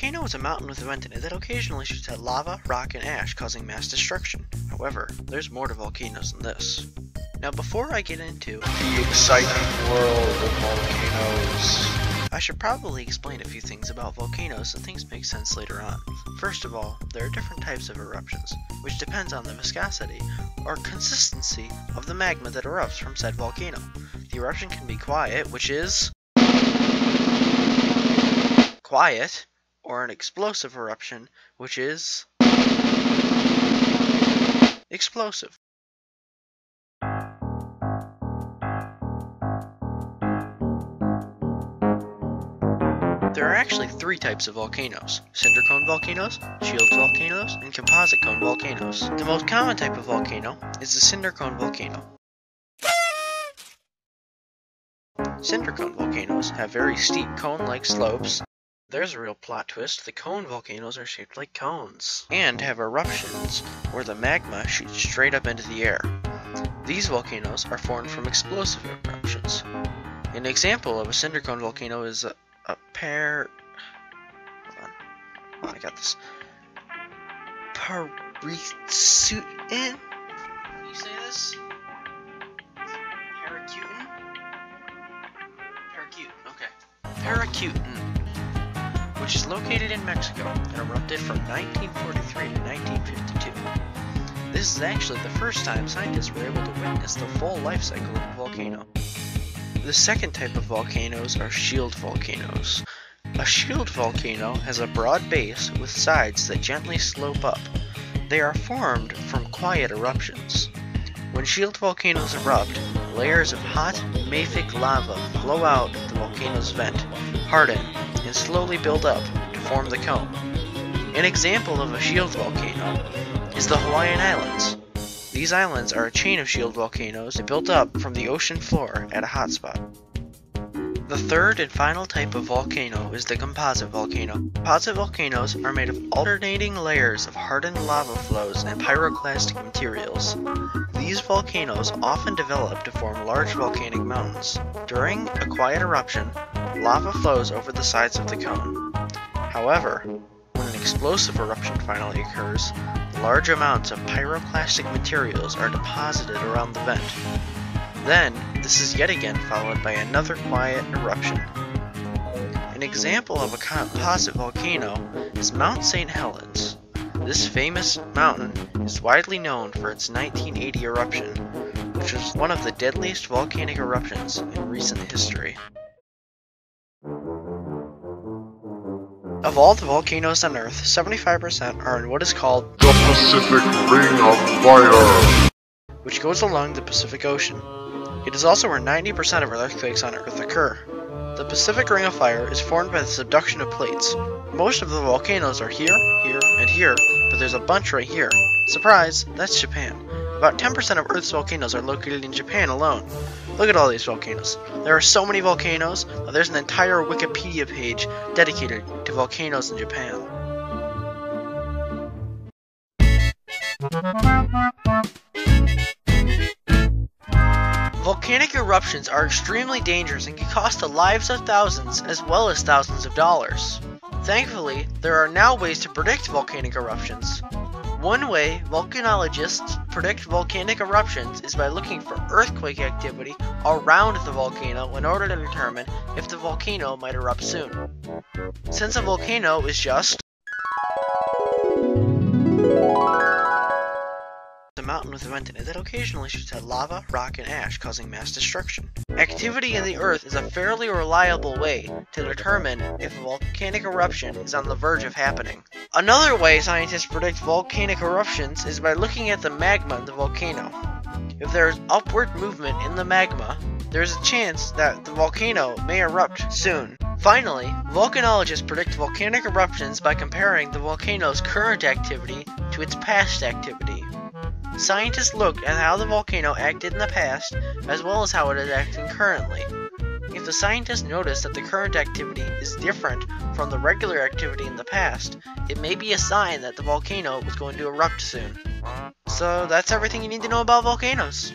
volcano is a mountain with a vent in it that occasionally shoots out lava, rock, and ash, causing mass destruction. However, there's more to volcanoes than this. Now before I get into the exciting world of volcanoes, I should probably explain a few things about volcanoes so things make sense later on. First of all, there are different types of eruptions, which depends on the viscosity or consistency of the magma that erupts from said volcano. The eruption can be quiet, which is quiet, or an explosive eruption, which is explosive. There are actually three types of volcanoes: cinder cone volcanoes, shield volcanoes, and composite cone volcanoes. The most common type of volcano is the cinder cone volcano. Cinder cone volcanoes have very steep cone-like slopes. There's a real plot twist: the cone volcanoes are shaped like cones, and have eruptions where the magma shoots straight up into the air. These volcanoes are formed from explosive eruptions. An example of a cinder cone volcano is hold on, I got this. Paracutin? Can you say this? Paracutin? Okay. Paracutin, which is located in Mexico and erupted from 1943 to 1952. This is actually the first time scientists were able to witness the full life cycle of a volcano. The second type of volcanoes are shield volcanoes. A shield volcano has a broad base with sides that gently slope up. They are formed from quiet eruptions. When shield volcanoes erupt, layers of hot, mafic lava flow out of the volcano's vent, harden, and slowly build up to form the cone. An example of a shield volcano is the Hawaiian Islands. These islands are a chain of shield volcanoes built up from the ocean floor at a hotspot. The third and final type of volcano is the composite volcano. Composite volcanoes are made of alternating layers of hardened lava flows and pyroclastic materials. These volcanoes often develop to form large volcanic mountains. During a quiet eruption, lava flows over the sides of the cone. However, when an explosive eruption finally occurs, large amounts of pyroclastic materials are deposited around the vent. Then, this is yet again followed by another quiet eruption. An example of a composite volcano is Mount St. Helens. This famous mountain is widely known for its 1980 eruption, which was one of the deadliest volcanic eruptions in recent history. Of all the volcanoes on Earth, 75% are in what is called the Pacific Ring of Fire, which goes along the Pacific Ocean. It is also where 90% of earthquakes on Earth occur. The Pacific Ring of Fire is formed by the subduction of plates. Most of the volcanoes are here, here, and here, but there's a bunch right here. Surprise, that's Japan. About 10% of Earth's volcanoes are located in Japan alone. Look at all these volcanoes. There are so many volcanoes that there's an entire Wikipedia page dedicated to volcanoes in Japan. Volcanic eruptions are extremely dangerous and can cost the lives of thousands as well as thousands of dollars. Thankfully, there are now ways to predict volcanic eruptions. One way volcanologists predict volcanic eruptions is by looking for earthquake activity around the volcano in order to determine if the volcano might erupt soon. Since a volcano is just a mountain with a vent in it that occasionally shoots out lava, rock, and ash, causing mass destruction. Activity in the Earth is a fairly reliable way to determine if a volcanic eruption is on the verge of happening. Another way scientists predict volcanic eruptions is by looking at the magma in the volcano. If there is upward movement in the magma, there is a chance that the volcano may erupt soon. Finally, volcanologists predict volcanic eruptions by comparing the volcano's current activity to its past activity. Scientists look at how the volcano acted in the past, as well as how it is acting currently. If the scientists notice that the current activity is different from the regular activity in the past, it may be a sign that the volcano is going to erupt soon. So that's everything you need to know about volcanoes.